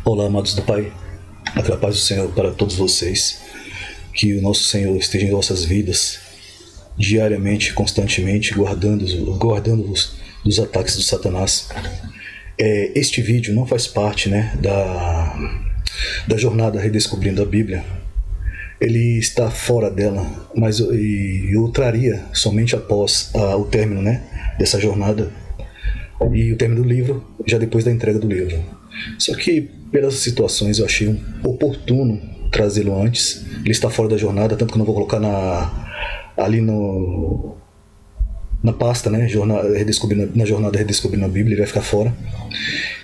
Olá, amados do Pai, aquela paz do Senhor para todos vocês, que o nosso Senhor esteja em vossas vidas, diariamente, constantemente, guardando-vos dos ataques do Satanás. Este vídeo não faz parte, da jornada Redescobrindo a Bíblia. Ele está fora dela, mas eu traria somente após o término, dessa jornada e o término do livro, já depois da entrega do livro. Só que, pelas situações, eu achei oportuno trazê-lo antes. Ele está fora da jornada, tanto que eu não vou colocar ali na pasta, na jornada Redescobrindo a Bíblia, ele vai ficar fora.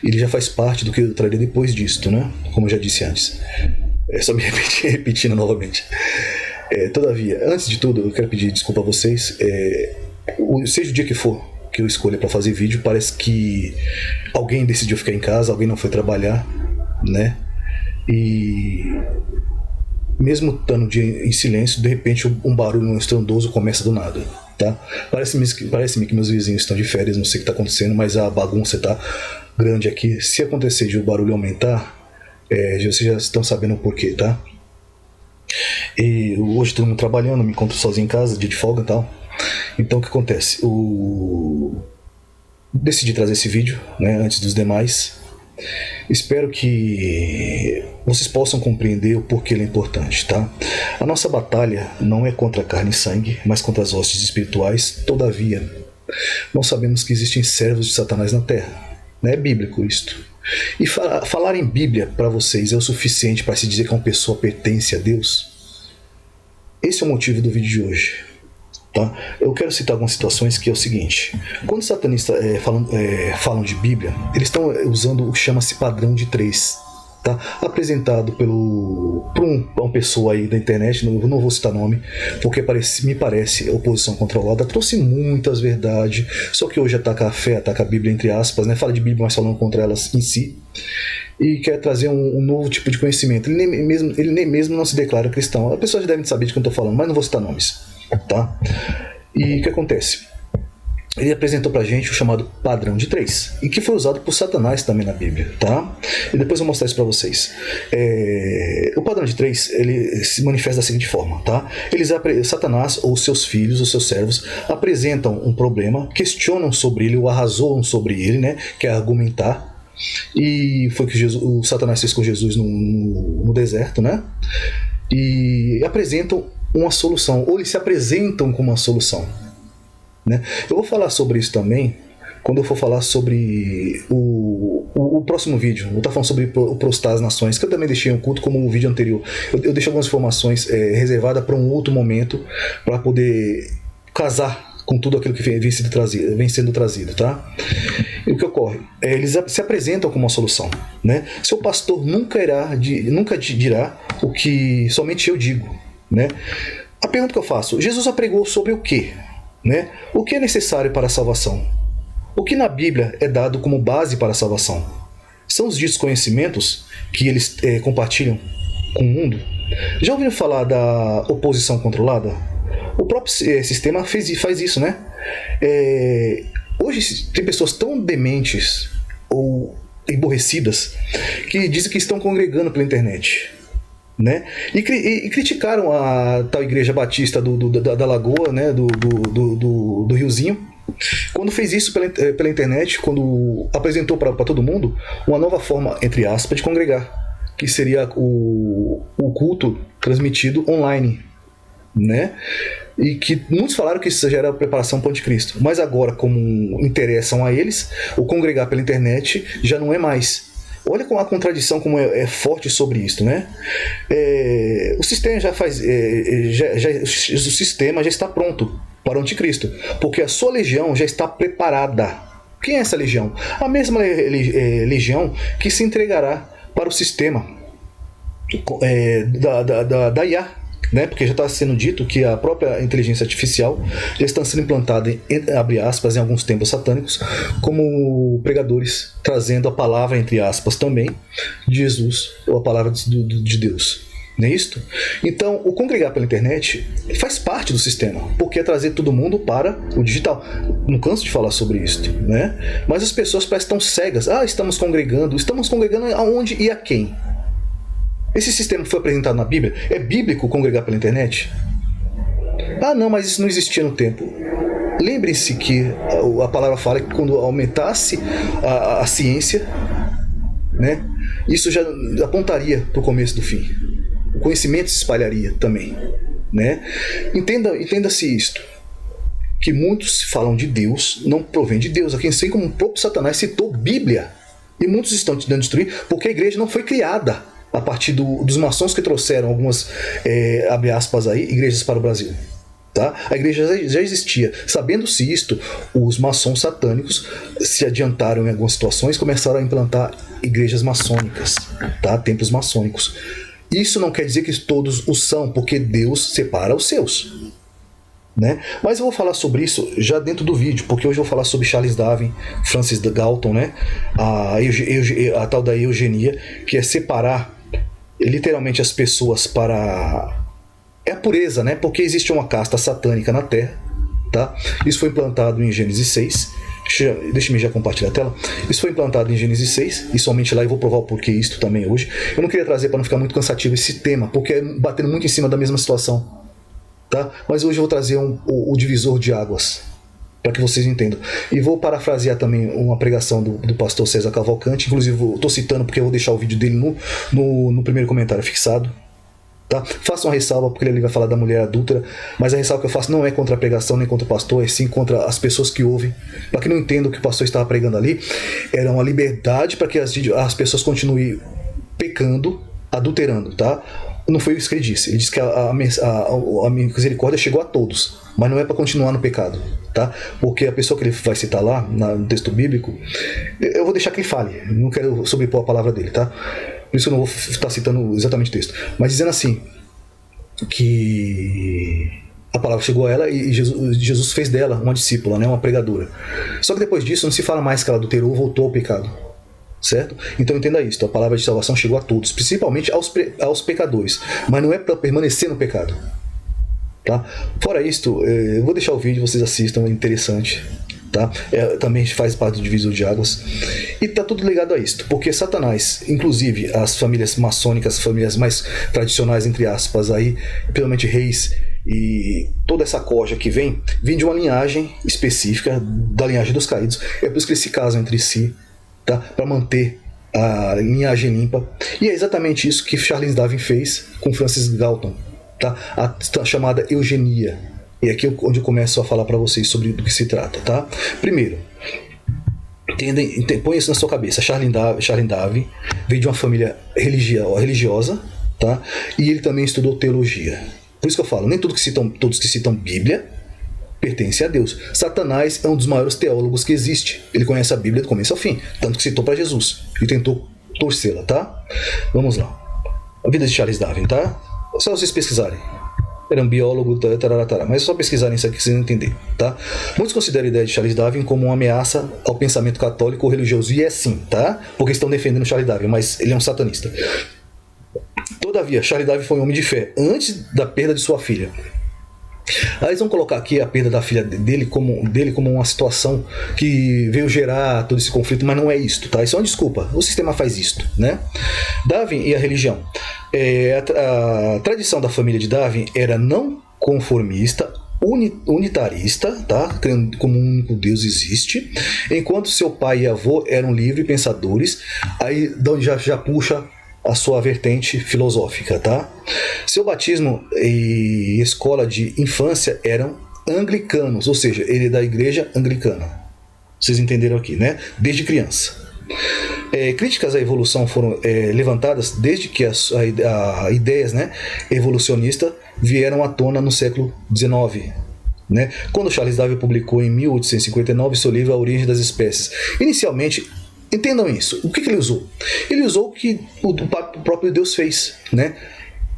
Ele já faz parte do que eu traria depois disto, como eu já disse antes. É só me repetindo novamente. Todavia, antes de tudo, eu quero pedir desculpa a vocês. Seja o dia que for que eu escolha para fazer vídeo, parece que alguém decidiu ficar em casa, alguém não foi trabalhar, E mesmo estando o dia em silêncio, de repente um barulho estrondoso começa do nada, tá? Parece-me que meus vizinhos estão de férias, não sei o que está acontecendo, mas a bagunça está grande aqui. Se acontecer de o barulho aumentar, vocês já estão sabendo o porquê, tá? E hoje todo mundo trabalhando, me encontro sozinho em casa, dia de folga e tal. Então o que acontece? Decidi trazer esse vídeo, antes dos demais. Espero que vocês possam compreender o porquê ele é importante, tá? A nossa batalha não é contra carne e sangue, mas contra as hostes espirituais. Todavia, nós sabemos que existem servos de Satanás na Terra. É bíblico isto. E falar em Bíblia para vocês é o suficiente para se dizer que uma pessoa pertence a Deus? Esse é o motivo do vídeo de hoje. Tá? Eu quero citar algumas situações que é o seguinte: quando os satanistas falam de Bíblia, eles estão usando o chama-se padrão de 3, tá? Apresentado por uma pessoa aí da internet, não vou citar nome, porque me parece oposição controlada, trouxe muitas verdades, só que hoje ataca a fé, ataca a Bíblia entre aspas, fala de Bíblia, mas falando contra elas em si, e quer trazer um novo tipo de conhecimento. Ele nem mesmo não se declara cristão. As pessoas já devem saber de quem eu estou falando, mas não vou citar nomes. Tá? E o que acontece? Ele apresentou pra gente o chamado padrão de 3, e que foi usado por Satanás também na Bíblia, tá? E depois eu vou mostrar isso pra vocês. O padrão de 3, ele se manifesta da seguinte forma, tá? Satanás ou seus filhos, ou seus servos, apresentam um problema, questionam sobre ele, ou arrazoam sobre ele, que é argumentar. E foi o que o Satanás fez com Jesus no deserto, E apresentam uma solução, ou eles se apresentam como uma solução, Eu vou falar sobre isso também quando eu for falar sobre o próximo vídeo. Eu vou estar falando sobre o prostar as nações, que eu também deixei um culto como o vídeo anterior. Eu deixo algumas informações reservadas para um outro momento, para poder casar com tudo aquilo que vem sendo trazido, tá? E o que ocorre? Eles se apresentam como uma solução, Seu pastor nunca dirá o que somente eu digo, A pergunta que eu faço: Jesus apregou sobre o quê? O que é necessário para a salvação? O que na Bíblia é dado como base para a salvação? São os ditos conhecimentos que eles compartilham com o mundo? Já ouviram falar da oposição controlada? O próprio sistema faz isso, Hoje tem pessoas tão dementes ou emborrecidas que dizem que estão congregando pela internet, E criticaram a tal igreja batista da Lagoa, do Riozinho, quando fez isso pela internet, quando apresentou para todo mundo uma nova forma, entre aspas, de congregar, que seria o culto transmitido online, E que muitos falaram que isso já era a preparação para o anticristo, mas agora, como interessam a eles, o congregar pela internet já não é mais. Olha como a contradição como é forte sobre isso, O sistema o sistema já está pronto para o anticristo, porque a sua legião já está preparada. Quem é essa legião? A mesma legião que se entregará para o sistema da IA, porque já está sendo dito que a própria inteligência artificial já está sendo implantada, abre aspas, em alguns templos satânicos, como pregadores, trazendo a palavra, entre aspas, também de Jesus, ou a palavra de Deus, Não é isto? Então, o congregar pela internet faz parte do sistema, porque é trazer todo mundo para o digital. Não canso de falar sobre isso, né? Mas as pessoas parecem tão cegas. Estamos congregando aonde e a quem? Esse sistema foi apresentado na Bíblia. É bíblico congregar pela internet? Não, mas isso não existia no tempo. Lembrem-se que a palavra fala que quando aumentasse a ciência, né, isso já apontaria para o começo do fim. O conhecimento se espalharia também, né? Entenda-se isto, que muitos falam de Deus, não provém de Deus, assim como o próprio Satanás citou Bíblia, e muitos estão tentando destruir porque a igreja não foi criada a partir dos maçons que trouxeram algumas, abre aspas aí, igrejas para o Brasil. Tá? A igreja já existia. Sabendo-se isto, os maçons satânicos se adiantaram em algumas situações e começaram a implantar igrejas maçônicas, tá? Templos maçônicos. Isso não quer dizer que todos o são, porque Deus separa os seus, né? Mas eu vou falar sobre isso já dentro do vídeo, porque hoje eu vou falar sobre Charles Darwin, Francis Galton, né? A tal da eugenia, que é separar literalmente as pessoas para... É a pureza, né? Porque existe uma casta satânica na Terra, tá? Isso foi implantado em Gênesis 6. Deixa-me já compartilhar a tela. Isso foi implantado em Gênesis 6, e somente lá eu vou provar o porquê isto também hoje. Eu não queria trazer para não ficar muito cansativo esse tema, porque é batendo muito em cima da mesma situação, tá? Mas hoje eu vou trazer o divisor de águas, para que vocês entendam. E vou parafrasear também uma pregação do pastor César Cavalcante. Inclusive estou citando porque eu vou deixar o vídeo dele no primeiro comentário fixado. Tá? Faça uma ressalva, porque ele vai falar da mulher adúltera, mas a ressalva que eu faço não é contra a pregação nem contra o pastor, é sim contra as pessoas que ouvem. Para que não entendam o que o pastor estava pregando ali, era uma liberdade para que as pessoas continuem pecando, adulterando, tá? Não foi isso que ele disse. Ele disse que a misericórdia chegou a todos, mas não é para continuar no pecado, tá? Porque a pessoa que ele vai citar lá no texto bíblico, eu vou deixar que ele fale, não quero sobrepor a palavra dele, tá? Por isso eu não vou estar citando exatamente o texto. Mas dizendo assim, que a palavra chegou a ela e Jesus fez dela uma discípula, né, uma pregadora. Só que depois disso não se fala mais que ela adulterou ou voltou ao pecado. Certo? Então entenda isso. A palavra de salvação chegou a todos, principalmente aos pecadores. Mas não é para permanecer no pecado. Tá? Fora isto, eu vou deixar o vídeo, vocês assistam, é interessante. Tá? Também faz parte do divisor de águas. E tá tudo ligado a isto, porque Satanás, inclusive as famílias maçônicas, famílias mais tradicionais, entre aspas, aí, principalmente reis e toda essa corja que vem de uma linhagem específica, da linhagem dos caídos. É por isso que eles se casam entre si, tá? Para manter a linhagem limpa. E é exatamente isso que Charles Darwin fez com Francis Galton, tá? A chamada eugenia. E aqui é onde eu começo a falar para vocês sobre do que se trata, tá? Primeiro, põe isso na sua cabeça. Charles Darwin veio de uma família religiosa, tá? E ele também estudou teologia. Por isso que eu falo, nem todos que citam Bíblia pertencem a Deus. Satanás é um dos maiores teólogos que existe. Ele conhece a Bíblia do começo ao fim, tanto que citou para Jesus e tentou torcê-la, tá? Vamos lá. A vida de Charles Darwin, tá? Só vocês pesquisarem. Era um biólogo, mas é só pesquisarem isso aqui que vocês vão entender, tá? Muitos consideram a ideia de Charles Darwin como uma ameaça ao pensamento católico ou religioso, e é sim, tá? Porque estão defendendo Charles Darwin, mas ele é um satanista. Todavia, Charles Darwin foi um homem de fé antes da perda de sua filha. Aí eles vão colocar aqui a perda da filha dele como uma situação que veio gerar todo esse conflito, mas não é isto, tá? Isso é uma desculpa. O sistema faz isto, né? Darwin e a religião. A tradição da família de Darwin era não conformista, unitarista, tá? Crendo como um único Deus existe, enquanto seu pai e avô eram livres pensadores. Aí já puxa a sua vertente filosófica, tá? Seu batismo e escola de infância eram anglicanos, ou seja, ele é da igreja anglicana. Vocês entenderam aqui, né? Desde criança. Críticas à evolução foram levantadas desde que as ideias, né, evolucionistas vieram à tona no século XIX. Né? Quando Charles Darwin publicou em 1859 seu livro A Origem das Espécies. Inicialmente, entendam isso. O que ele usou? Ele usou o que o próprio Deus fez, né?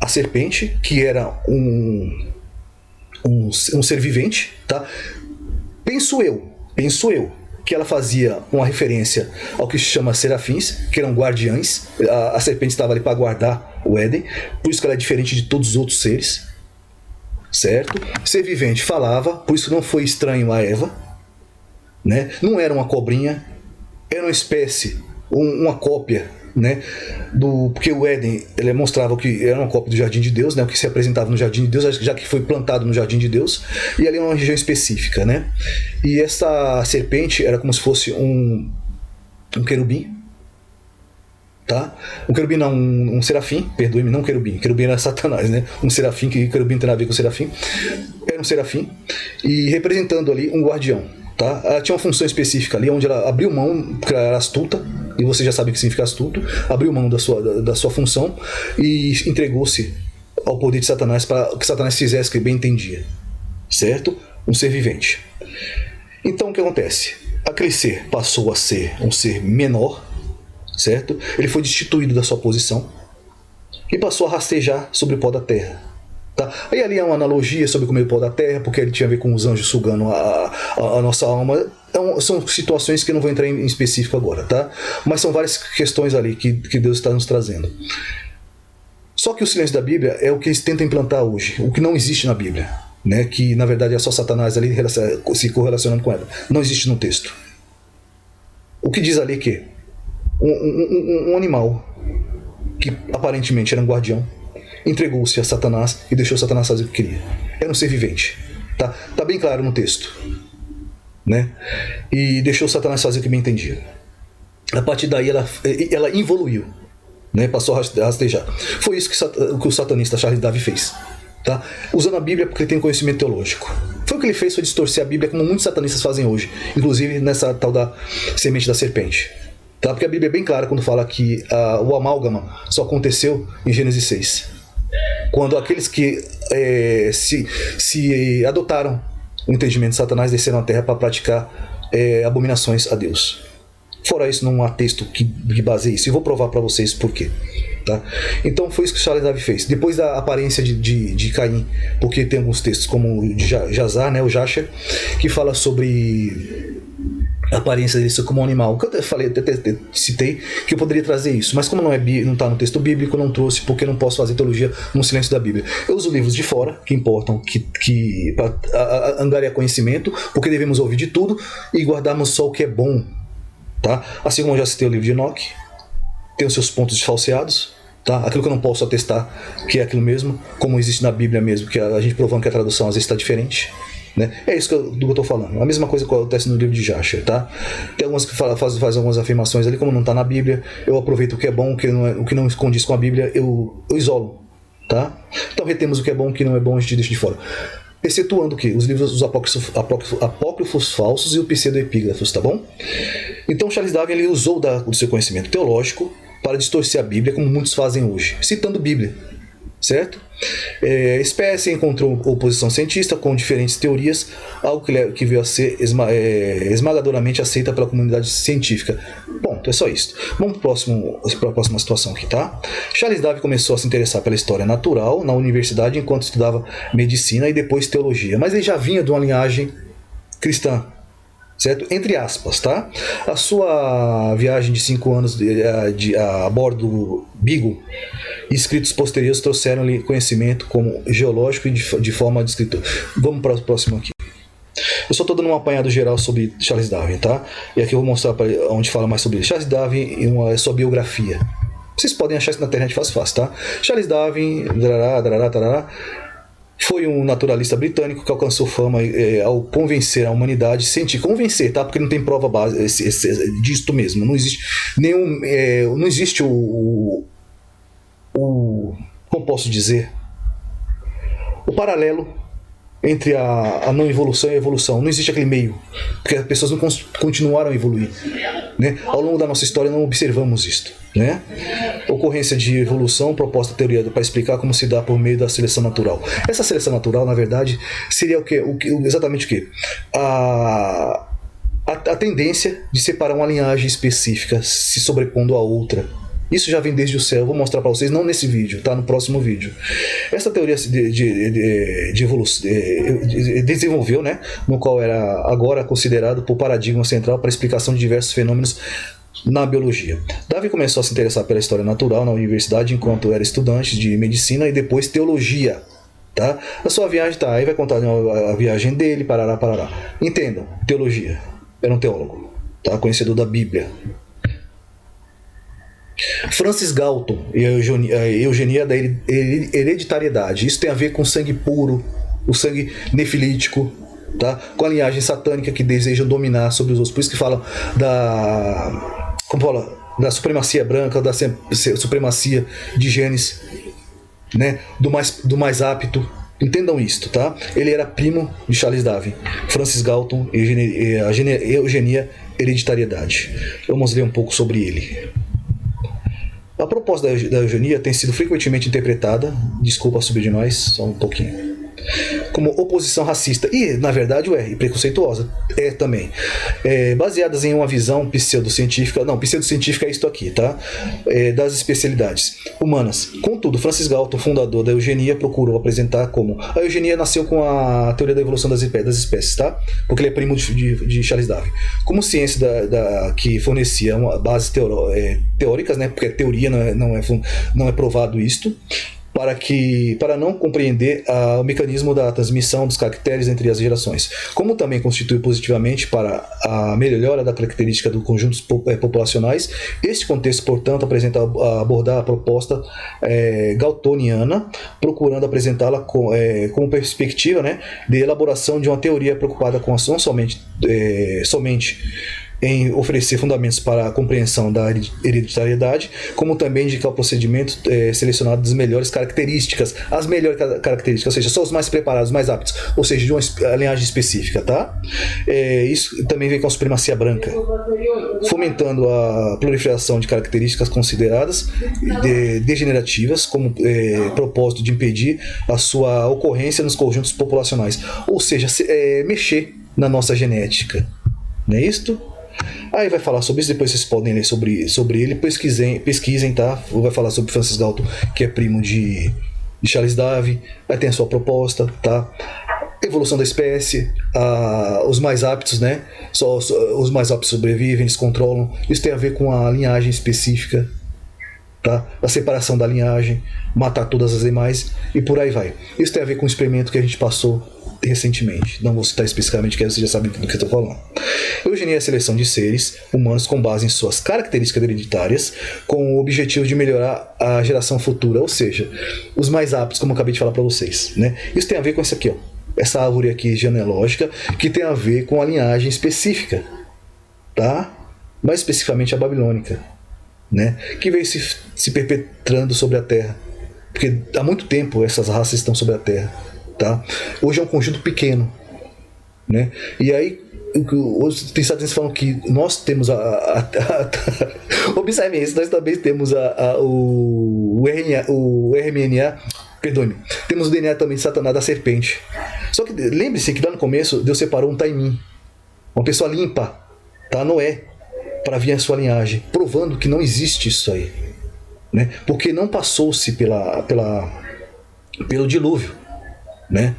A serpente, que era um ser vivente, tá? Penso eu, que ela fazia uma referência ao que se chama serafins, que eram guardiães. A serpente estava ali para guardar o Éden, por isso que ela é diferente de todos os outros seres, certo? Ser vivente falava, por isso não foi estranho a Eva, né? Não era uma cobrinha, era uma espécie, uma cópia, né? Porque o Éden, ele mostrava que era uma cópia do Jardim de Deus, né? O que se apresentava no Jardim de Deus, já que foi plantado no Jardim de Deus, e ali é uma região específica, né? E essa serpente era como se fosse um querubim, tá? Um querubim não, um serafim, perdoe-me, não querubim. Querubim era Satanás, né? Um serafim, que querubim não tem nada a ver com serafim. Era um serafim, e representando ali um guardião, tá? Ela tinha uma função específica ali, onde ela abriu mão, porque ela era astuta, e você já sabe o que significa astuto, abriu mão da sua função e entregou-se ao poder de Satanás para que Satanás fizesse o que bem entendia, certo? Um ser vivente. Então o que acontece? Aquele ser passou a ser um ser menor, certo? Ele foi destituído da sua posição e passou a rastejar sobre o pó da terra. Tá? Aí ali é uma analogia sobre comer o pó da terra, porque ele tinha a ver com os anjos sugando a nossa alma. Então, são situações que eu não vou entrar em específico agora, tá? Mas são várias questões ali que Deus está nos trazendo. Só que o silêncio da Bíblia é o que eles tentam implantar hoje, o que não existe na Bíblia, né? Que na verdade é só Satanás ali se correlacionando com ela. Não existe no texto. O que diz ali é que um animal que aparentemente era um guardião entregou-se a Satanás e deixou Satanás fazer o que queria. Era um ser vivente, tá? Tá bem claro no texto, né? E deixou Satanás fazer o que bem entendia. A partir daí ela evoluiu, né? Passou a rastejar. Foi isso que o satanista Charles Darwin fez, tá? Usando a Bíblia porque ele tem conhecimento teológico. Foi o que ele fez, foi distorcer a Bíblia, como muitos satanistas fazem hoje, inclusive nessa tal da semente da serpente, tá? Porque a Bíblia é bem clara quando fala que o amálgama só aconteceu em Gênesis 6, quando aqueles que se adotaram o entendimento de Satanás desceram à terra para praticar abominações a Deus. Fora isso, não há texto que baseie isso. E vou provar para vocês por quê. Tá? Então foi isso que Charles Darwin fez. Depois da aparência de Caim, porque tem alguns textos como o de Jazar, né, o Jasher, que fala sobre a aparência dele como um animal. Que eu falei, até citei que eu poderia trazer isso, mas como não está no texto bíblico, eu não trouxe, porque eu não posso fazer teologia no silêncio da Bíblia. Eu uso livros de fora, que importam, para angariar conhecimento, porque devemos ouvir de tudo e guardarmos só o que é bom. Tá? Assim como eu já citei o livro de Enoque, tem os seus pontos falseados, tá? Aquilo que eu não posso atestar que é aquilo mesmo, como existe na Bíblia mesmo, que a gente provando que a tradução às vezes está diferente. Né? É isso do que eu estou falando. A mesma coisa que acontece no livro de Jasher, tá? Tem algumas que faz algumas afirmações ali, como não está na Bíblia, eu aproveito o que é bom, o que não condiz com a Bíblia, eu isolo, tá? Então retemos o que é bom, o que não é bom, a gente deixa de fora. Excetuando o que? Os livros dos apócrifos falsos e o pseudoepígrafos, tá bom? Então Charles Darwin ele usou do seu conhecimento teológico para distorcer a Bíblia, como muitos fazem hoje, citando Bíblia, certo? Espécie encontrou oposição cientista com diferentes teorias, algo que veio a ser esmagadoramente aceita pela comunidade científica. Ponto, é só isso. Vamos para a próxima situação aqui, tá? Charles Darwin começou a se interessar pela história natural na universidade enquanto estudava medicina e depois teologia, mas ele já vinha de uma linhagem cristã, certo? Entre aspas, tá? A sua viagem de 5 anos a bordo do Beagle e escritos posteriores trouxeram-lhe conhecimento como geológico e de forma de escritor. Vamos para o próximo aqui. Eu só estou dando um apanhado geral sobre Charles Darwin, tá? E aqui eu vou mostrar onde fala mais sobre ele. Charles Darwin e sua biografia. Vocês podem achar isso na internet fácil, tá? Charles Darwin, foi um naturalista britânico que alcançou fama ao convencer a humanidade, convencer, tá? Porque não tem prova base disto mesmo. Não existe não existe como posso dizer, o paralelo entre a não evolução e a evolução. Não existe aquele meio, porque as pessoas não continuaram a evoluir, né? Ao longo da nossa história não observamos isto, né? Ocorrência de evolução, proposta teoria para explicar como se dá por meio da seleção natural. Essa seleção natural, na verdade, seria exatamente o quê? A tendência de separar uma linhagem específica se sobrepondo à outra. Isso já vem desde o céu, vou mostrar para vocês, não nesse vídeo, tá? No próximo vídeo. Essa teoria de evolução desenvolveu, né? No qual era agora considerado por paradigma central para a explicação de diversos fenômenos na biologia. Davi começou a se interessar pela história natural na universidade enquanto era estudante de medicina e depois teologia. Tá? A sua viagem tá aí, vai contar a viagem dele, parará, parará. Entendam, teologia. Era um teólogo, tá? Conhecedor da Bíblia. Francis Galton e a eugenia da hereditariedade. Isso tem a ver com sangue puro, o sangue nefilítico, tá? Com a linhagem satânica que desejam dominar sobre os outros. Por isso que falam da supremacia branca, da supremacia de genes, né? do mais apto. Entendam isto, tá? Ele era primo de Charles Darwin. Francis Galton, eugenia, hereditariedade. Vamos ler um pouco sobre ele. A proposta da eugenia tem sido frequentemente interpretada, desculpa subir de nós, só um pouquinho, como oposição racista e, na verdade, e preconceituosa também, baseadas em uma visão pseudocientífica. Não, pseudocientífica é isto aqui, tá? Das especialidades humanas. Contudo, Francis Galton, fundador da eugenia, procurou apresentar como a eugenia nasceu com a teoria da evolução das espécies, tá? Porque ele é primo de Charles Darwin. Como ciência que fornecia bases teóricas, né? Porque é teoria, não é provado isto. Para não compreender o mecanismo da transmissão dos caracteres entre as gerações, como também constitui positivamente para a melhora da característica dos conjuntos populacionais. Este contexto, portanto, abordar a proposta galtoniana, procurando apresentá-la como perspectiva, né, de elaboração de uma teoria preocupada com não somente em oferecer fundamentos para a compreensão da hereditariedade, como também indicar o procedimento selecionado das melhores características, as melhores características, ou seja, só os mais preparados, os mais aptos, ou seja, de uma linhagem específica, tá? Isso também vem com a supremacia branca, fomentando a proliferação de características consideradas degenerativas, como propósito de impedir a sua ocorrência nos conjuntos populacionais, ou seja, mexer na nossa genética, não é isto? Aí vai falar sobre isso, depois vocês podem ler sobre ele, pesquisem, tá? Vai falar sobre Francis Galton, que é primo de Charles Darwin, aí tem a sua proposta, tá? Evolução da espécie, os mais aptos, né? Só os mais aptos sobrevivem, eles controlam. Isso tem a ver com a linhagem específica, tá? A separação da linhagem, matar todas as demais e por aí vai. Isso tem a ver com o experimento que a gente passou recentemente. Não vou citar especificamente, que vocês já sabem do que eu estou falando. Eugenia é a seleção de seres humanos com base em suas características hereditárias, com o objetivo de melhorar a geração futura, ou seja, os mais aptos, como eu acabei de falar para vocês, né? Isso tem a ver com isso aqui, ó. Essa árvore aqui genealógica, que tem a ver com a linhagem específica, tá? Mais especificamente a babilônica, né? Que veio se perpetrando sobre a Terra, porque há muito tempo essas raças estão sobre a Terra, tá? Hoje é um conjunto pequeno, né? E aí os pensadores falam que nós temos observem isso, nós também temos o RNA, perdoe-me, temos o DNA também de Satanás, da serpente. Só que lembre-se que lá no começo Deus separou um taimim, uma pessoa limpa, tá? Noé, para vir a sua linhagem, provando que não existe isso aí, né? Porque não passou-se pelo dilúvio, né?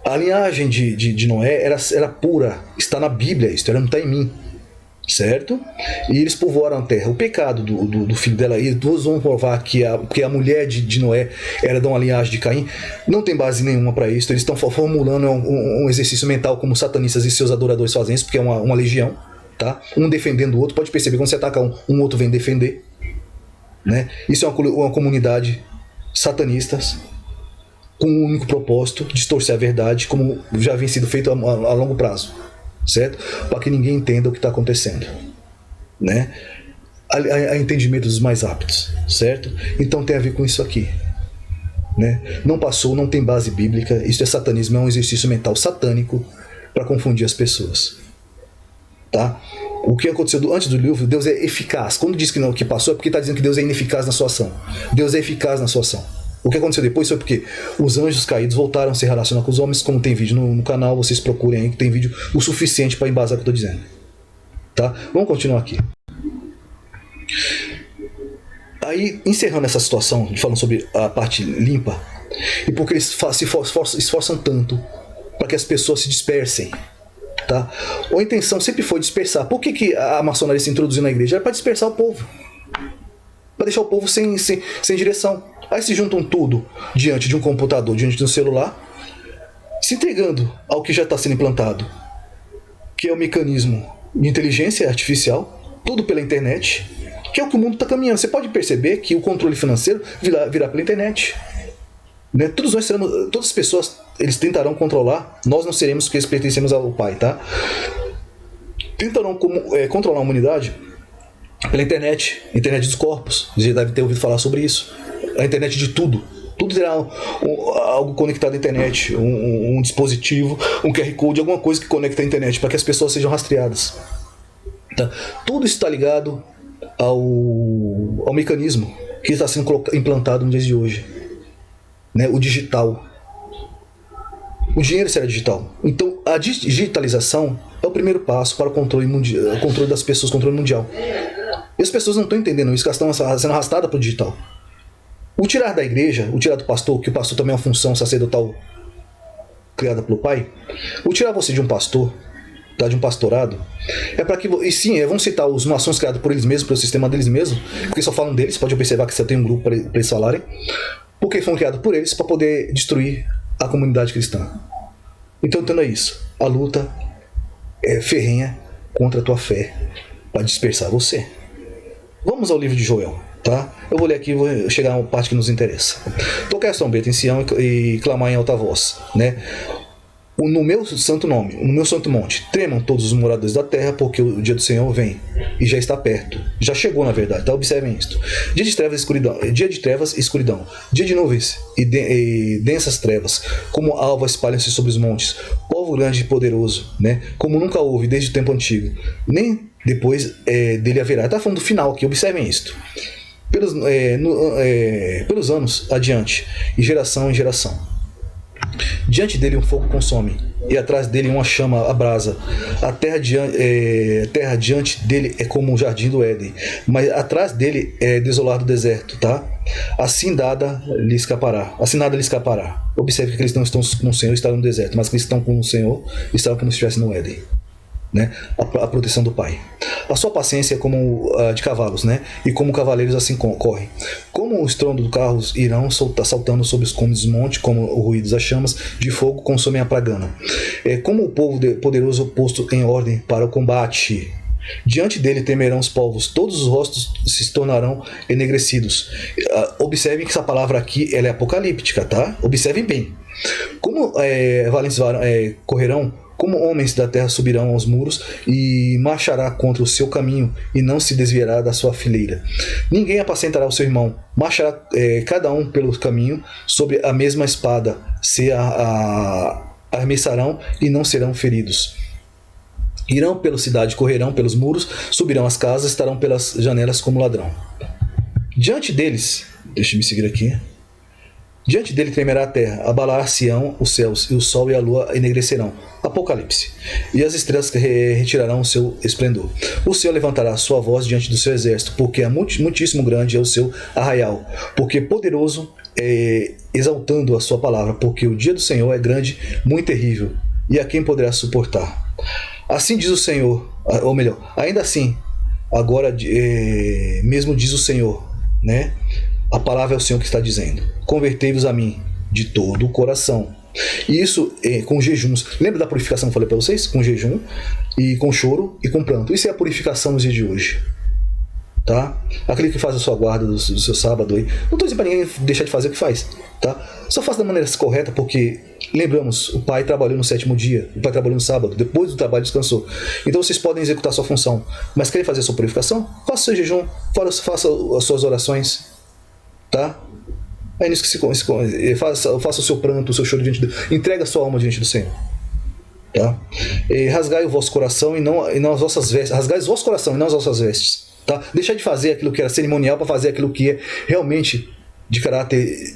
A linhagem de Noé era pura, está na Bíblia, isso era no taimim, certo? E eles povoaram a terra. O pecado do filho dela, e todos vão provar que a mulher de Noé era de uma linhagem de Caim, não tem base nenhuma para isso. Eles estão formulando um exercício mental, como satanistas e seus adoradores fazem isso, porque é uma legião, tá? Um defendendo o outro. Pode perceber, quando você ataca um outro vem defender, né? Isso é uma comunidade satanistas, com um único propósito, distorcer a verdade, como já vem sido feito a longo prazo, certo? Para que ninguém entenda o que está acontecendo, né? A entendimento dos mais aptos, certo? Então tem a ver com isso aqui, né? Não passou, não tem base bíblica, isso é satanismo, é um exercício mental satânico para confundir as pessoas, tá? O que aconteceu antes do livro, Deus é eficaz. Quando diz que não, que passou, é porque está dizendo que Deus é ineficaz na sua ação. Deus é eficaz na sua ação. O que aconteceu depois foi porque os anjos caídos voltaram a se relacionar com os homens. Como tem vídeo no canal, vocês procurem aí que tem vídeo o suficiente para embasar o que eu estou dizendo, tá? Vamos continuar aqui. Aí, encerrando essa situação, falando sobre a parte limpa, e porque eles se esforçam tanto para que as pessoas se dispersem, tá? A intenção sempre foi dispersar. Por que a maçonaria se introduziu na igreja? Era para dispersar o povo, para deixar o povo sem direção. Aí se juntam tudo diante de um computador, diante de um celular, se entregando ao que já está sendo implantado, que é o mecanismo de inteligência artificial, tudo pela internet, que é o que o mundo está caminhando. Você pode perceber que o controle financeiro virá pela internet. Né? Todas as pessoas, eles tentarão controlar, nós não seremos que eles pertencemos ao Pai, tá? Tentarão controlar a humanidade pela internet dos corpos. Você deve ter ouvido falar sobre isso. A internet de tudo. Tudo terá algo conectado à internet, um dispositivo, um QR Code, alguma coisa que conecta à internet, para que as pessoas sejam rastreadas. Tá? Tudo está ligado ao mecanismo que está sendo implantado nos dias de hoje. Né? O digital. O dinheiro será digital. Então, a digitalização é o primeiro passo para o controle mundial, o controle das pessoas, controle mundial. E as pessoas não estão entendendo isso, elas estão sendo arrastadas para o digital. O tirar da igreja, o tirar do pastor, que o pastor também é uma função sacerdotal criada pelo Pai, o tirar você de um pastor, tá, de um pastorado, é para que... E sim, vão citar os maçons criados por eles mesmos, pelo sistema deles mesmos, porque só falam deles, pode observar que você tem um grupo para eles falarem, porque foram criados por eles para poder destruir a comunidade cristã. Então, entenda isso. A luta é ferrenha contra a tua fé, para dispersar você. Vamos ao livro de Joel. Tá? Eu vou ler aqui e vou chegar a uma parte que nos interessa. Tocar a trombeta em Sião e clamar em alta voz, né? No meu santo nome, no meu santo monte, tremam todos os moradores da terra, porque o dia do Senhor vem e já está perto. Já chegou, na verdade, tá? Observem isto. Dia de trevas e escuridão, dia de nuvens e densas trevas, como alva espalham-se sobre os montes, povo grande e poderoso, né? Como nunca houve desde o tempo antigo, nem depois dele haverá. Está falando do final aqui, observem isto. Pelos anos adiante, e geração em geração. Diante dele um fogo consome, e atrás dele uma chama abrasa. A terra diante dele é como um jardim do Éden, mas atrás dele é desolado o deserto, tá? Assim nada lhe escapará. Observe que eles não estão com o Senhor, estão no deserto, mas que eles estão com o Senhor, estão como se estivessem no Éden. Né? A proteção do Pai. A sua paciência é como a de cavalos, né? E como cavaleiros assim correm. Como o estrondo dos carros irão saltando sobre os cumes dos montes, como o ruído das chamas de fogo consomem a pragana. Como o povo poderoso posto em ordem para o combate. Diante dele temerão os povos, todos os rostos se tornarão enegrecidos. Observem que essa palavra aqui ela é apocalíptica, tá? Observem bem. Como valentes correrão, como homens da terra subirão aos muros e marchará contra o seu caminho e não se desviará da sua fileira. Ninguém apacentará o seu irmão, marchará cada um pelo caminho sobre a mesma espada, se arremessarão e não serão feridos. Irão pela cidade, correrão pelos muros, subirão as casas, estarão pelas janelas como ladrão. Diante deles, deixa-me seguir aqui. Diante dele tremerá a terra, abalar-se-ão os céus, e o sol e a lua enegrecerão. Apocalipse. E as estrelas retirarão o seu esplendor. O Senhor levantará a sua voz diante do seu exército, porque muitíssimo grande é o seu arraial, porque poderoso exaltando a sua palavra, porque o dia do Senhor é grande, muito terrível, e a quem poderá suportar? Assim diz o Senhor, ou melhor, ainda assim, agora mesmo diz o Senhor, né? A palavra é o Senhor que está dizendo: convertei-vos a mim de todo o coração. E isso com jejuns. Lembra da purificação que eu falei para vocês? Com jejum, e com choro e com pranto. Isso é a purificação nos dias de hoje. Tá? Aquele que faz a sua guarda do seu sábado aí. Não estou dizendo para ninguém deixar de fazer o que faz. Tá? Só faça da maneira correta, porque lembramos, o Pai trabalhou no 7º dia, o Pai trabalhou no sábado, depois do trabalho descansou. Então vocês podem executar a sua função, mas querem fazer a sua purificação? Faça o seu jejum, faça as suas orações. Tá? É nisso que faça o seu pranto, o seu choro diante de Deus. Entrega a sua alma diante do Senhor. Tá? Rasgai o vosso coração e não as vossas vestes. Rasgai o vosso coração e não as vossas vestes. Tá? Deixar de fazer aquilo que era cerimonial para fazer aquilo que é realmente de caráter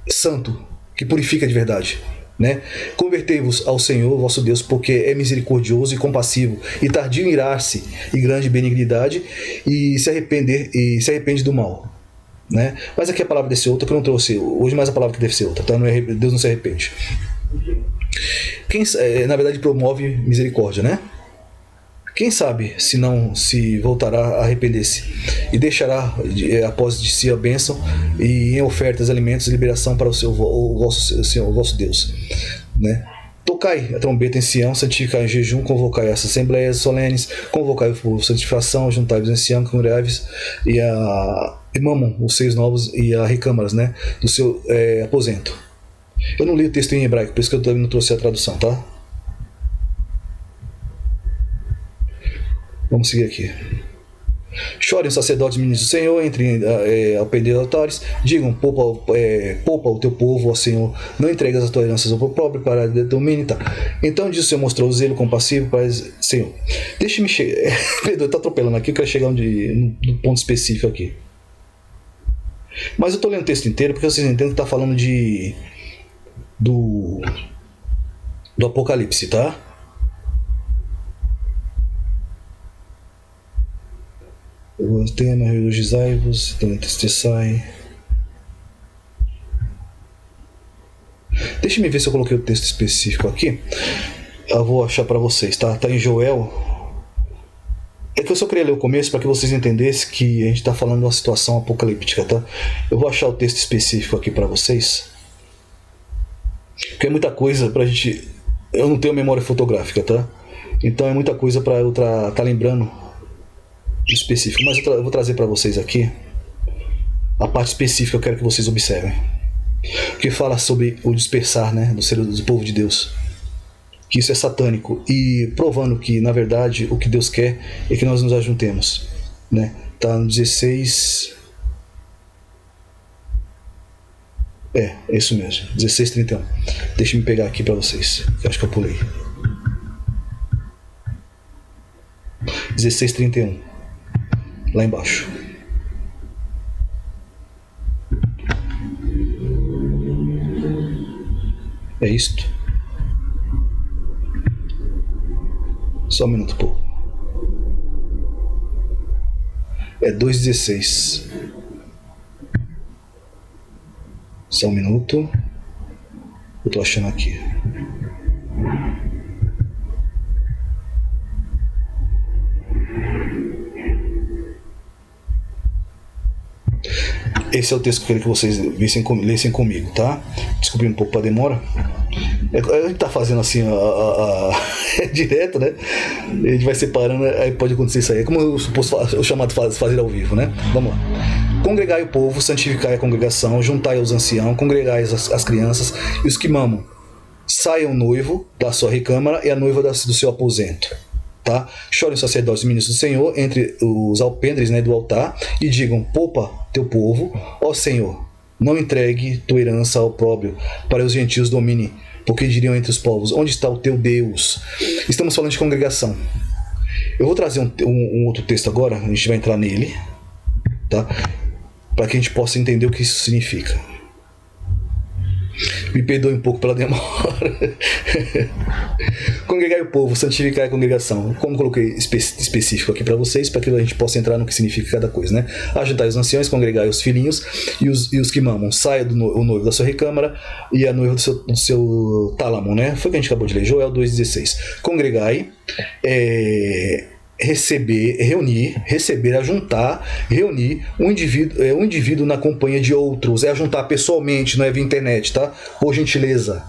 santo, que purifica de verdade. Né? Convertei-vos ao Senhor vosso Deus, porque é misericordioso e compassivo, e tardio em irar-se, e grande benignidade, e se arrepende do mal. Né? Mas aqui a palavra deve ser outra, que eu não trouxe hoje, mas a palavra que deve ser outra, tá? Deus não se arrepende. Quem, na verdade, promove misericórdia, né? Quem sabe se não se voltará a arrepender-se e deixará após de si a bênção e em ofertas, alimentos e liberação para o vosso Deus, né? Tocai a trombeta em Sião, santificai em jejum, convocai as assembleias solenes, convocai o povo, santificação, juntai-vos em Sião, congregai-vos e mamam os seios novos e as recâmaras, né, do seu aposento. Eu não li o texto em hebraico, por isso que eu também não trouxe a tradução, tá? Vamos seguir aqui. Chorem os sacerdotes ministros do Senhor, entrem ao pé dos altares, digam, poupa o teu povo, ó Senhor, não entregues as tuas heranças ao pobre para domínio. Tá? Então diz o Senhor, mostrou o zelo compassivo para Senhor. Deixe-me chegar. Pedro, está atropelando aqui, eu quero chegar no ponto específico aqui. Mas eu estou lendo o texto inteiro porque vocês entendem que está falando do Apocalipse, tá? O tema, regozijai-vos, entristeçai. Deixa-me ver se eu coloquei o texto específico aqui. Eu vou achar para vocês, tá? Tá em Joel. É que eu só queria ler o começo para que vocês entendessem que a gente está falando de uma situação apocalíptica, tá? Eu vou achar o texto específico aqui para vocês. Porque é muita coisa pra gente... Eu não tenho memória fotográfica, tá? Então é muita coisa para eu tá lembrando específico, mas eu vou trazer para vocês aqui a parte específica. Eu quero que vocês observem, que fala sobre o dispersar, né, do povo de Deus, que isso é satânico, e provando que na verdade o que Deus quer é que nós nos ajuntemos, né? Tá no 16, é isso mesmo, 16:31. Deixa eu me pegar aqui para vocês, que acho que eu pulei. 16:31, lá embaixo. É isto. Só um minuto, pô. É 2:16. Só um minuto. Eu tô achando aqui. Esse é o texto que eu queria que vocês lessem comigo, tá? Desculpe um pouco para a demora. A gente tá fazendo assim direto, né? A gente vai separando, aí pode acontecer isso aí. É como o chamado fazer ao vivo, né? Vamos lá. Congregai o povo, santificai a congregação, juntai os anciãos, congregai as crianças e os que mamam. Saia o noivo da sua recâmara e a noiva do seu aposento. Tá? Chorem os sacerdotes e ministros do Senhor entre os alpendres, né, do altar, e digam, poupa teu povo, ó Senhor, não entregue tua herança ao opróbrio, para os gentios domine, porque diriam entre os povos, onde está o teu Deus? Estamos falando de congregação. Eu vou trazer um outro texto agora, a gente vai entrar nele, tá? Para que a gente possa entender o que isso significa. Me perdoe um pouco pela demora. Congregai o povo, santificai a congregação. Como coloquei específico aqui para vocês, para que a gente possa entrar no que significa cada coisa, né? Ajuntai os anciões, congregai os filhinhos e os que mamam. Saia o noivo da sua recâmara e a noiva do seu tálamo, né? Foi o que a gente acabou de ler, Joel 2,16. Congregai, receber, ajuntar, reunir um indivíduo na companhia de outros, é ajuntar pessoalmente, não é via internet, tá? Por gentileza.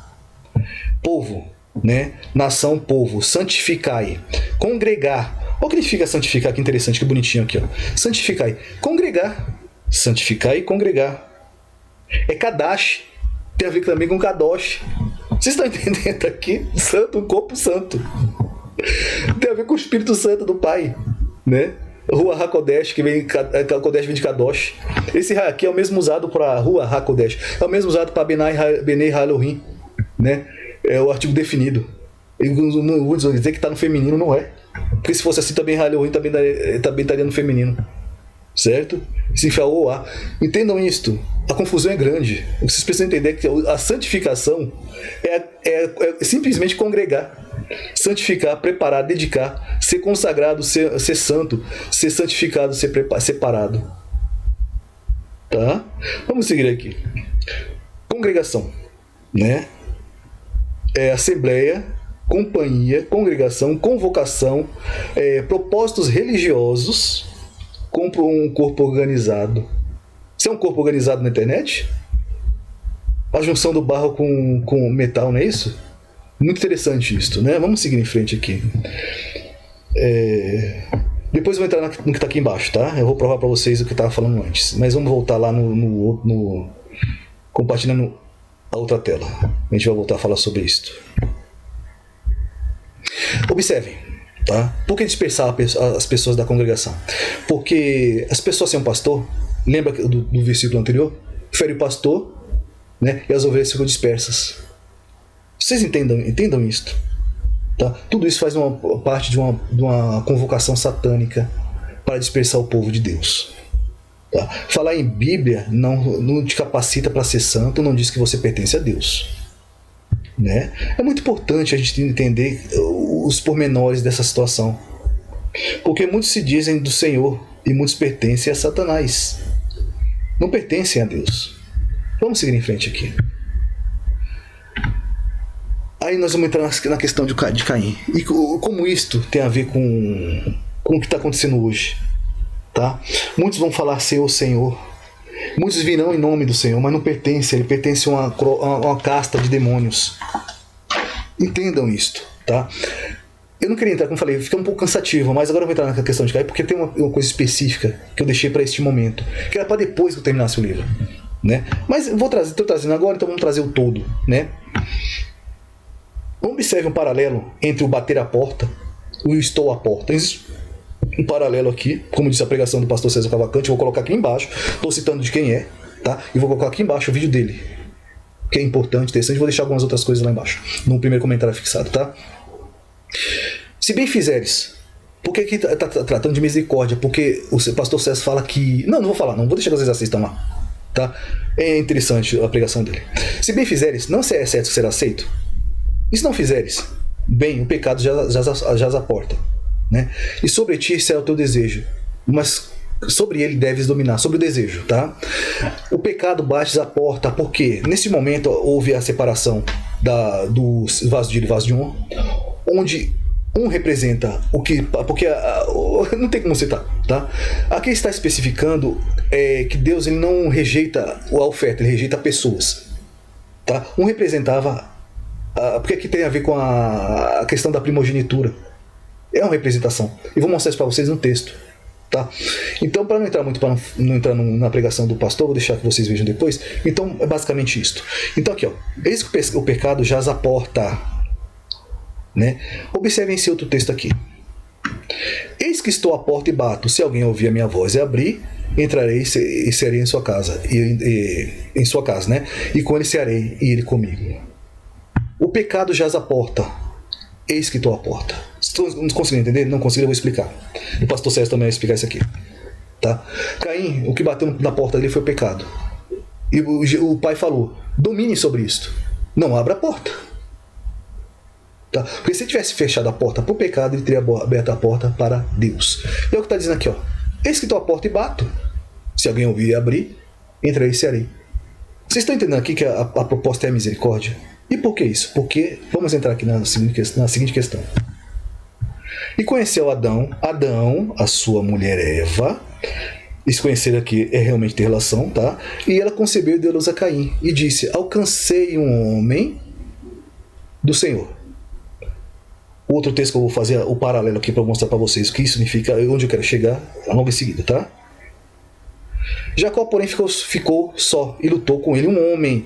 Povo, né? Nação, povo, santificai, congregar. Olha o que significa santificar, que interessante, que bonitinho aqui, ó. Santificai, congregar, santificai e congregar. É Kadash, tem a ver também com Kadosh. Vocês estão entendendo aqui? Santo, um corpo santo. Tem a ver com o Espírito Santo do Pai, né? Rua HaKodesh, que vem Kodesh vem de Kadosh. Esse aqui é o mesmo usado para Rua HaKodesh, é o mesmo usado para Benei Halohim, né? É o artigo definido. Eu vou dizer que está no feminino, não é? Porque se fosse assim também Halohim também estaria no feminino, certo? Se enfiar o A. Entendam isto. A confusão é grande. Vocês precisam entender que a santificação é simplesmente congregar. Santificar, preparar, dedicar, ser consagrado, ser santo, ser santificado, ser separado. Tá? Vamos seguir aqui. Congregação, né? assembleia, companhia, congregação, convocação, propósitos religiosos, compra um corpo organizado. Você é um corpo organizado na internet? A junção do barro com metal, não é isso? Muito interessante isso, né? Vamos seguir em frente aqui. Depois eu vou entrar no que está aqui embaixo, tá? Eu vou provar para vocês o que eu estava falando antes. Mas vamos voltar lá no compartilhando a outra tela. A gente vai voltar a falar sobre isso. Observem, tá? Por que dispersar as pessoas da congregação? Porque as pessoas sem um pastor, lembra do versículo anterior? Fere o pastor, né? E as ovelhas ficam dispersas. Vocês entendam isto, tá? Tudo isso faz parte de uma convocação satânica para dispersar o povo de Deus, tá? Falar em Bíblia não te capacita para ser santo, não diz que você pertence a Deus, né? É muito importante a gente entender os pormenores dessa situação, porque muitos se dizem do Senhor e muitos pertencem a Satanás, não pertencem a Deus. Vamos seguir em frente aqui. Aí nós vamos entrar na questão de Caim. E como isto tem a ver com o que está acontecendo hoje, tá? Muitos vão falar Senhor. Muitos virão em nome do Senhor, mas não pertence. Ele pertence a uma casta de demônios. Entendam isto, tá? Eu não queria entrar, como eu falei, fica um pouco cansativo, mas agora eu vou entrar na questão de Caim, porque tem uma coisa específica que eu deixei para este momento, que era para depois que eu terminasse o livro, né? Mas estou trazendo agora, então vamos trazer o todo, né? Observe um paralelo entre o bater a porta e o estou à porta. Existe um paralelo aqui, como disse a pregação do pastor César Cavalcante. Eu vou colocar aqui embaixo, estou citando de quem é, tá? E vou colocar aqui embaixo o vídeo dele, que é importante, interessante. Vou deixar algumas outras coisas lá embaixo, no primeiro comentário fixado, tá? Se bem fizeres, por que está tratando de misericórdia? Porque o pastor César fala que... Não vou falar, não vou deixar que vocês assistam lá, tá? É interessante a pregação dele. Se bem fizeres, não é certo ser aceito. E se não fizeres bem, o pecado jaz à porta, né? E sobre ti será o teu desejo, mas sobre ele deves dominar, sobre o desejo, tá? O pecado bate à porta porque nesse momento houve a separação do vaso de ira e vaso de honra, onde um representa o que... Porque não tem como citar, tá? Aqui está especificando que Deus ele não rejeita a oferta, ele rejeita pessoas, tá? Um representava... Porque aqui tem a ver com a questão da primogenitura. É uma representação. E vou mostrar isso para vocês no texto, tá? Então, para não entrar muito, para não entrar na pregação do pastor, vou deixar que vocês vejam depois. Então, é basicamente isto. Então, aqui, ó. Eis que o pecado jaz à porta, né? Observem esse outro texto aqui. Eis que estou à porta e bato. Se alguém ouvir a minha voz e abrir, entrarei e serei em sua casa. Em sua casa, né? E com ele cearei e ele comigo. O pecado jaz à porta. Eis que estou à porta. Não conseguiram entender? Não conseguiram, eu vou explicar. O pastor César também vai explicar isso aqui, tá? Caim, o que bateu na porta dele foi o pecado. E o pai falou: domine sobre isto. Não abra a porta. Tá? Porque se ele tivesse fechado a porta para o pecado, ele teria aberto a porta para Deus. E é o que está dizendo aqui, ó. Eis que estou à porta e bato. Se alguém ouvir e abrir, entrarei e cearei. Vocês estão entendendo aqui que a proposta é a misericórdia? E por que isso? Porque, vamos entrar aqui na seguinte questão. E conheceu Adão, a sua mulher Eva. Esse conhecer aqui é realmente ter relação, tá? E ela concebeu e deu luz a Caim. E disse: alcancei um homem do Senhor. O outro texto que eu vou fazer, o paralelo aqui para mostrar para vocês o que isso significa, onde eu quero chegar, logo em seguida, tá? Jacó, porém, ficou só e lutou com ele um homem.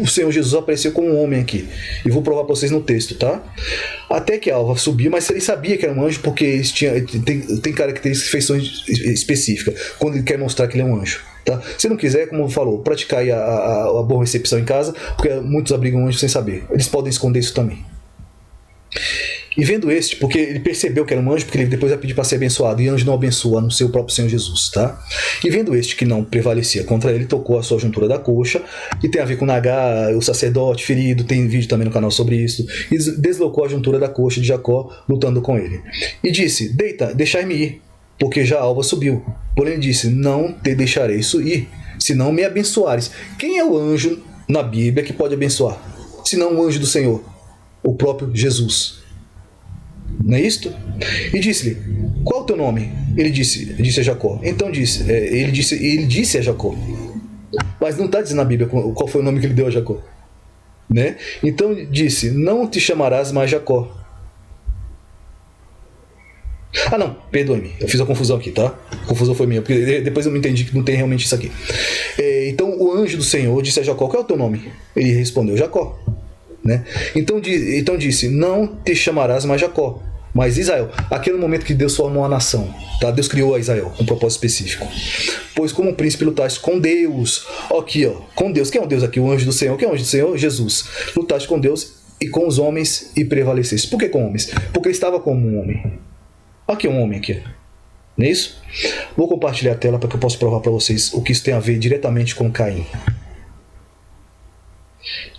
O Senhor Jesus apareceu como um homem aqui. E vou provar para vocês no texto, tá? Até que a alva subiu, mas ele sabia que era um anjo porque tem características, feições específicas, quando ele quer mostrar que ele é um anjo, tá? Se não quiser, como falou, praticar aí a boa recepção em casa, porque muitos abrigam anjos sem saber. Eles podem esconder isso também. E vendo este, porque ele percebeu que era um anjo, porque ele depois vai pedir para ser abençoado, e anjo não abençoa, a não ser o próprio Senhor Jesus, tá? E vendo este que não prevalecia contra ele, tocou a sua juntura da coxa, e tem a ver com Nagá, o sacerdote ferido, tem vídeo também no canal sobre isso, e deslocou a juntura da coxa de Jacó, lutando com ele. E disse: deixai-me ir, porque já a alva subiu. Porém ele disse: não te deixarei ir, se não me abençoares. Quem é o anjo na Bíblia que pode abençoar? Se não o anjo do Senhor? o próprio Jesus. Não é isto? E disse-lhe: qual é o teu nome? Ele disse a Jacó. Então ele disse a Jacó. Mas não está dizendo na Bíblia qual foi o nome que ele deu a Jacó, né? Então disse: não te chamarás mais Jacó. Ah, não, perdoe-me, eu fiz a confusão aqui, tá? A confusão foi minha, porque depois eu me entendi que não tem realmente isso aqui. Então o anjo do Senhor disse a Jacó: qual é o teu nome? Ele respondeu: Jacó, né? Então disse: não te chamarás mais Jacó, mas Israel. Aqui é no momento que Deus formou a nação, tá? Deus criou a Israel com um propósito específico. Pois como príncipe lutaste com Deus. Aqui, ó, com Deus. Quem é o Deus aqui? O anjo do Senhor. Quem é o anjo do Senhor? Jesus. Lutaste com Deus e com os homens e prevaleceste. Por que com homens? Porque ele estava como um homem. Aqui é um homem aqui. Não é isso? Vou compartilhar a tela para que eu possa provar para vocês o que isso tem a ver diretamente com Caim.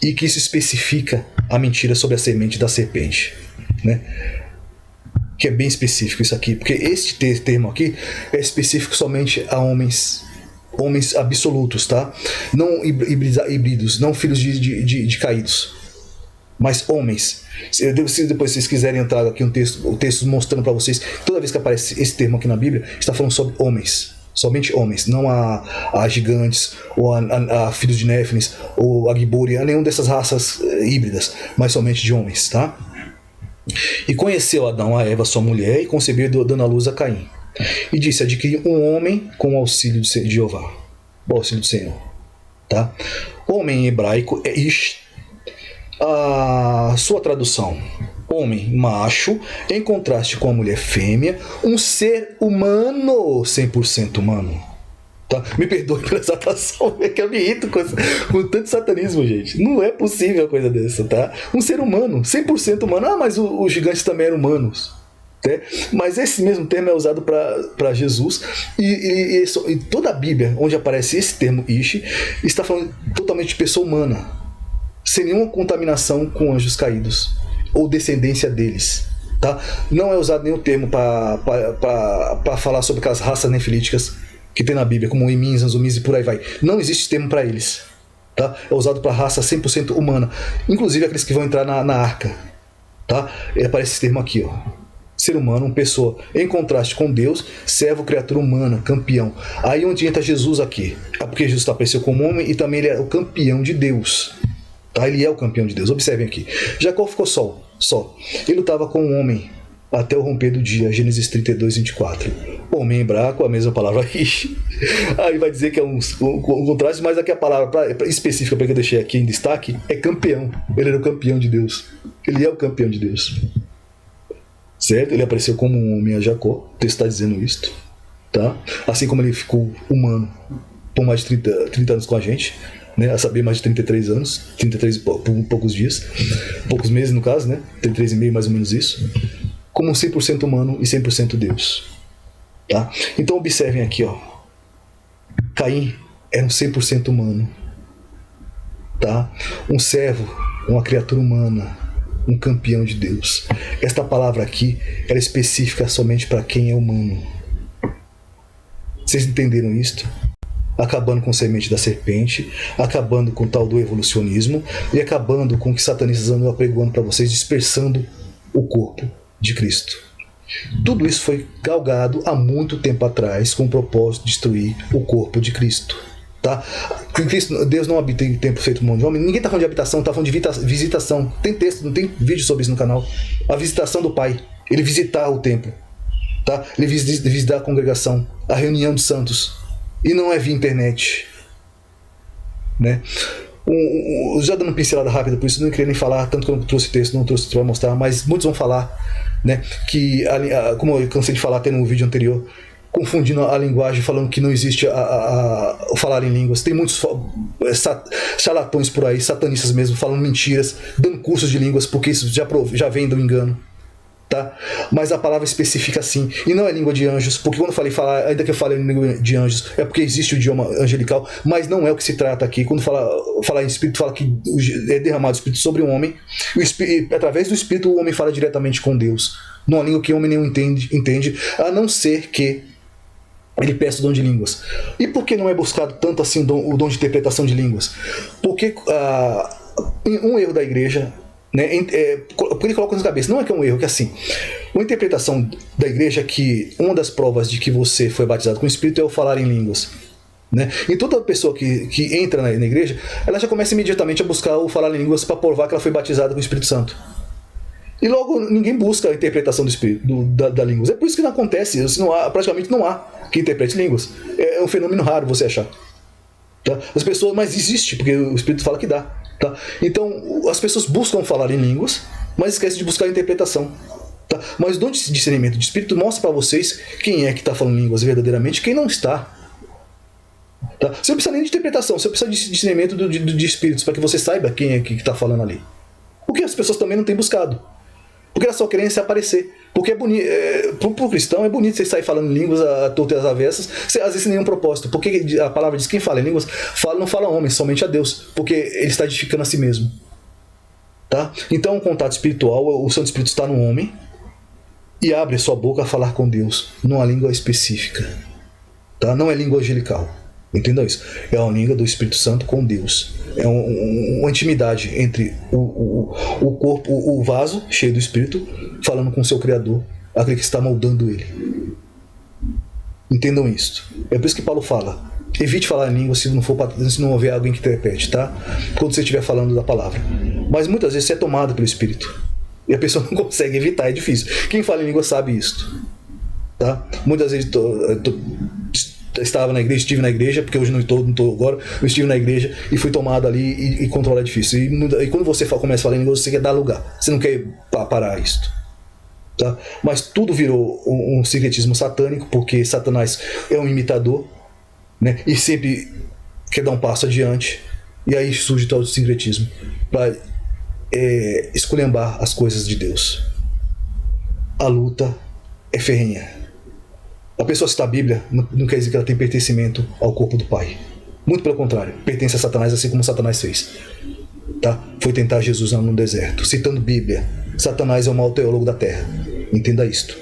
E que isso especifica a mentira sobre a semente da serpente, né? Que é bem específico isso aqui, porque este termo aqui é específico somente a homens absolutos, tá? Não híbridos, não filhos de caídos, mas homens. Se depois vocês quiserem entrar aqui o texto mostrando para vocês, toda vez que aparece esse termo aqui na Bíblia, está falando sobre homens, somente homens, não a gigantes, ou a filhos de Néfilis, ou a Gibori, a nenhuma dessas raças híbridas, mas somente de homens, tá? E conheceu Adão a Eva, sua mulher, e concebeu, dando à luz a Caim. E disse: adquiri um homem com o auxílio de Jeová, o auxílio do Senhor, tá? Homem em hebraico é Ish. A sua tradução: homem, macho, em contraste com a mulher fêmea, um ser humano, 100% humano. Tá? Me perdoe pela exaltação, é que eu me irrito com tanto satanismo, gente. Não é possível uma coisa dessa, tá? Um ser humano, 100% humano. Ah, mas os gigantes também eram humanos. Né? Mas esse mesmo termo é usado para Jesus. E toda a Bíblia, onde aparece esse termo Ish, está falando totalmente de pessoa humana, sem nenhuma contaminação com anjos caídos ou descendência deles. Tá? Não é usado nenhum termo para falar sobre aquelas raças nefilíticas que tem na Bíblia, como Emins, Anzumis e por aí vai. Não existe termo para eles. Tá? É usado para raça 100% humana, inclusive aqueles que vão entrar na arca. Tá? E aparece esse termo aqui, ó. Ser humano, uma pessoa em contraste com Deus, servo, criatura humana, campeão. Aí onde entra Jesus aqui, é porque Jesus apareceu como homem e também ele é o campeão de Deus. Tá? Ele é o campeão de Deus. Observem aqui. Jacó ficou só. Ele lutava com um homem até o romper do dia. Gênesis 32, 24. Homem hebraico, a mesma palavra Ish. Aí vai dizer que é um contraste, mas aqui a palavra específica para que eu deixei aqui em destaque é campeão. Ele era o campeão de Deus. Ele é o campeão de Deus. Certo? Ele apareceu como um homem a Jacó. O texto está dizendo isto. Tá? Assim como ele ficou humano por mais de 30 anos com a gente. Né, a saber, mais de 33 anos, 33 por poucos dias, poucos meses no caso, né, 33 e meio, mais ou menos isso, como 100% humano e 100% Deus. Tá? Então observem aqui, ó. Caim era um 100% humano, tá? Um servo, uma criatura humana, um campeão de Deus. Esta palavra aqui era específica somente para quem é humano. Vocês entenderam isto? Acabando com a semente da serpente, acabando com o tal do evolucionismo e acabando com o que satanistas andam apregoando para vocês, dispersando o corpo de Cristo. Tudo isso foi galgado há muito tempo atrás com o propósito de destruir o corpo de Cristo. Tá? Deus não habita em templo feito por mão de homem. Ninguém está falando de habitação, está falando de visitação. Tem texto, não tem vídeo sobre isso no canal. A visitação do Pai, ele visitar o templo, tá? Ele visitar a congregação, a reunião de santos. E não é via internet, né? Já dando uma pincelada rápida, por isso não queria nem falar, tanto que eu não trouxe texto, não trouxe para mostrar, mas muitos vão falar, né, que, como eu cansei de falar até no vídeo anterior, confundindo a linguagem, falando que não existe o falar em línguas. Tem muitos charlatões por aí, satanistas mesmo, falando mentiras, dando cursos de línguas, porque isso já vem do engano. Tá? Mas a palavra especifica assim, e não é língua de anjos, porque quando eu falei ainda que eu falei em língua de anjos, é porque existe o idioma angelical, mas não é o que se trata aqui. Quando falar em espírito, fala que é derramado o espírito sobre o homem, através do espírito o homem fala diretamente com Deus, numa língua que o homem nenhum entende, a não ser que ele peça o dom de línguas. E por que não é buscado tanto assim o dom de interpretação de línguas? Porque um erro da igreja, né? Porque ele coloca na cabeça, não é que é um erro, que é assim, uma interpretação da igreja é que uma das provas de que você foi batizado com o Espírito é o falar em línguas, né? E toda pessoa que entra na igreja, ela já começa imediatamente a buscar o falar em línguas para provar que ela foi batizada com o Espírito Santo. E logo ninguém busca a interpretação do Espírito, da línguas. É por isso que não acontece, praticamente não há que interprete línguas. É um fenômeno raro você achar. Tá? As pessoas, mas existe, porque o Espírito fala que dá. Tá? Então, as pessoas buscam falar em línguas, mas esquecem de buscar a interpretação. Tá? Mas o dom de discernimento de Espírito mostra para vocês quem é que está falando línguas verdadeiramente e quem não está. Tá? Você não precisa nem de interpretação, você precisa de discernimento de Espíritos, para que você saiba quem é que está falando ali. O que as pessoas também não têm buscado. Porque elas só querem se aparecer. Porque é bonito, pro cristão é bonito você sair falando línguas a torto e às avessas, às vezes sem nenhum propósito. Porque a palavra diz que quem fala em línguas não fala a homem, somente a Deus. Porque ele está edificando a si mesmo. Tá? Então o contato espiritual, o Santo Espírito está no homem e abre a sua boca a falar com Deus, numa língua específica. Tá? Não é língua angelical. Entenda isso. É uma língua do Espírito Santo com Deus. É uma intimidade entre o corpo, o vaso cheio do Espírito, falando com o seu Criador, aquele que está moldando ele. Entendam isso. É por isso que Paulo fala: evite falar em língua se não houver alguém que interprete, tá? Quando você estiver falando da palavra. Mas muitas vezes você é tomado pelo Espírito e a pessoa não consegue evitar, é difícil. Quem fala em língua sabe isso, tá? Muitas vezes estive na igreja, porque hoje não estou agora, eu estive na igreja e fui tomado ali e controlar é difícil. E quando você começa a falar em língua, você quer dar lugar, você não quer parar isso. Tá? Mas tudo virou um sincretismo satânico, porque Satanás é um imitador, né? E sempre quer dar um passo adiante, e aí surge todo o sincretismo para esculhambar as coisas de Deus. A luta é ferrenha. A pessoa citar a Bíblia não quer dizer que ela tem pertencimento ao corpo do Pai. Muito pelo contrário, pertence a Satanás, assim como Satanás fez. Tá? Foi tentar Jesus no deserto, citando Bíblia. Satanás é o mau teólogo da terra. Entenda isto.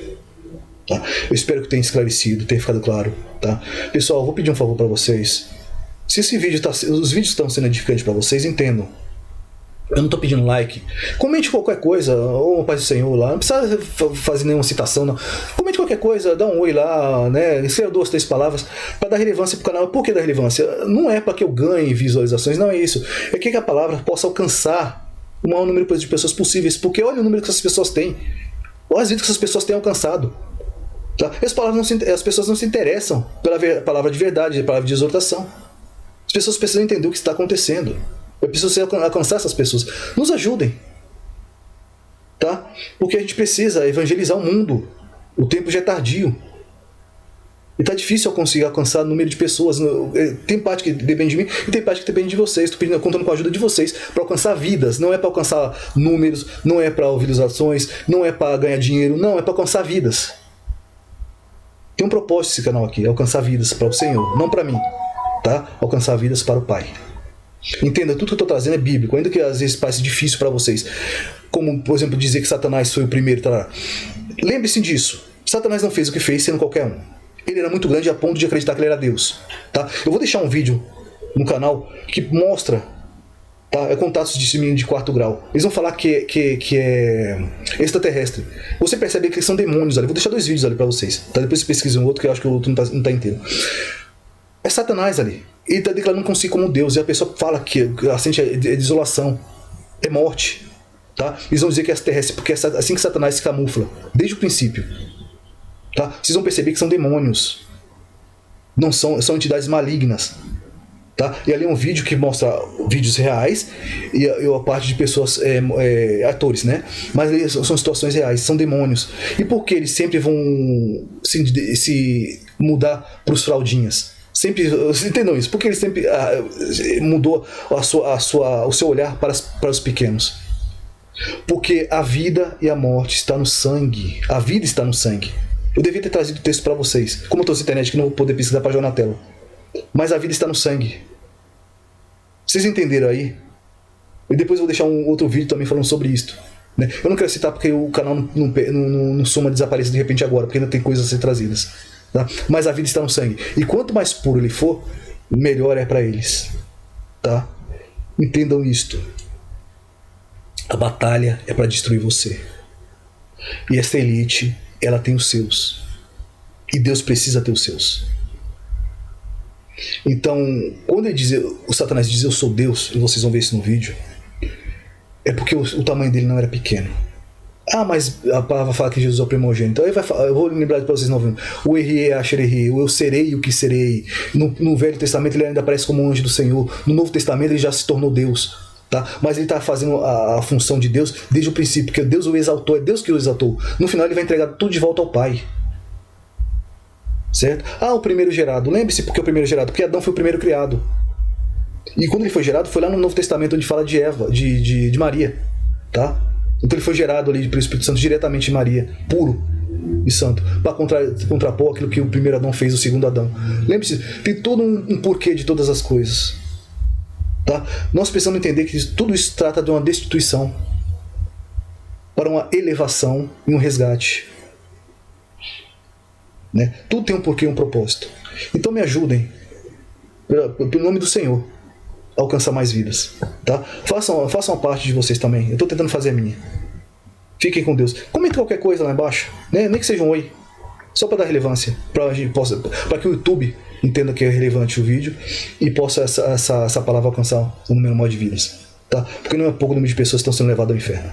Tá? Eu espero que tenha esclarecido, tenha ficado claro. Tá? Pessoal, eu vou pedir um favor para vocês. Se esse vídeo os vídeos estão sendo edificantes para vocês, entendam. Eu não estou pedindo like. Comente qualquer coisa, ou Paz do Senhor lá. Não precisa fazer nenhuma citação, não. Comente qualquer coisa, dá um oi lá, né? Escreva 2, 3 palavras para dar relevância para o canal. Por que dar relevância? Não é para que eu ganhe visualizações, não é isso. É que a palavra possa alcançar o maior número de pessoas possíveis. Porque olha o número que essas pessoas têm. Olha as vidas que essas pessoas têm alcançado. Tá? As pessoas não se interessam pela palavra de verdade, pela palavra de exortação. As pessoas precisam entender o que está acontecendo. Eu preciso alcançar essas pessoas. Nos ajudem. Tá? Porque a gente precisa evangelizar o mundo. O tempo já é tardio. E está difícil eu conseguir alcançar o número de pessoas. Tem parte que depende de mim e tem parte que depende de vocês. Estou contando com a ajuda de vocês para alcançar vidas. Não é para alcançar números, não é para visualizações, não é para ganhar dinheiro, não, é para alcançar vidas. Tem um propósito esse canal aqui, alcançar vidas para o Senhor, não para mim. Tá? Alcançar vidas para o Pai. Entenda, tudo que eu estou trazendo é bíblico, ainda que às vezes pareça difícil para vocês. Como, por exemplo, dizer que Satanás foi o primeiro. Tá? Lembre-se disso. Satanás não fez o que fez sendo qualquer um. Ele era muito grande a ponto de acreditar que ele era Deus. Tá? Eu vou deixar um vídeo no canal que mostra, tá? Contatos de menino de 4º grau. Eles vão falar que é extraterrestre. Você percebe que eles são demônios ali. Vou deixar 2 vídeos ali para vocês. Tá? Depois você pesquisa um outro, que eu acho que o outro não tá inteiro. É Satanás ali. Ele está declarando consigo como Deus. E a pessoa fala que sente a desolação. É morte. Tá? Eles vão dizer que é extraterrestre, porque é assim que Satanás se camufla. Desde o princípio. Tá? Vocês vão perceber que são demônios. Não são entidades malignas. Tá? E ali é um vídeo que mostra vídeos reais e a parte de pessoas, atores, né? Mas são situações reais, são demônios. E por que eles sempre vão se mudar para os fraldinhas? Sempre, entendam isso, porque ele sempre mudou o seu olhar para os pequenos. Porque a vida e a morte está no sangue. A vida está no sangue. Eu devia ter trazido o texto para vocês. Como eu estou na internet, que não vou poder pesquisar para jogar na tela. Mas a vida está no sangue. Vocês entenderam aí? E depois eu vou deixar um outro vídeo também falando sobre isso. Né? Eu não quero citar porque o canal não soma desaparecer de repente agora, porque ainda tem coisas a ser trazidas. Tá? Mas a vida está no sangue. E quanto mais puro ele for, melhor é para eles. Tá? Entendam isto. A batalha é para destruir você. E essa elite, ela tem os seus. E Deus precisa ter os seus. Então, quando ele diz, o Satanás diz eu sou Deus, e vocês vão ver isso no vídeo, é porque o tamanho dele não era pequeno. Ah, mas a palavra fala que Jesus é o primogênito. Então eu vou lembrar para vocês novamente. O Erie, Asherei, o eu serei o que serei. No Velho Testamento ele ainda aparece como um anjo do Senhor. No Novo Testamento ele já se tornou Deus. Tá? Mas ele está fazendo a função de Deus desde o princípio, porque Deus o exaltou, é Deus que o exaltou. No final ele vai entregar tudo de volta ao Pai. Certo? Ah, o primeiro gerado. Lembre-se porque o primeiro gerado, porque Adão foi o primeiro criado. E quando ele foi gerado, foi lá no Novo Testamento onde fala de Eva, de Maria. Tá? Então ele foi gerado ali pelo Espírito Santo diretamente de Maria, puro e santo, para contrapor aquilo que o primeiro Adão fez, o segundo Adão. Lembre-se, tem todo um porquê de todas as coisas. Tá? Nós precisamos entender que tudo isso trata de uma destituição para uma elevação e um resgate. Né? Tudo tem um porquê e um propósito. Então me ajudem, pelo nome do Senhor, a alcançar mais vidas. Tá? Façam a parte de vocês também. Eu estou tentando fazer a minha. Fiquem com Deus. Comente qualquer coisa lá embaixo, né? Nem que seja um oi, só para dar relevância, para que o YouTube entenda que é relevante o vídeo e possa essa palavra alcançar um número maior de vidas. Tá? Porque não é pouco número de pessoas que estão sendo levadas ao inferno.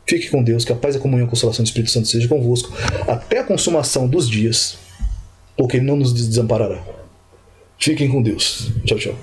Fique com Deus, que a paz, a comunhão e a consolação do Espírito Santo seja convosco até a consumação dos dias, porque Ele não nos desamparará. Fiquem com Deus. Tchau, tchau.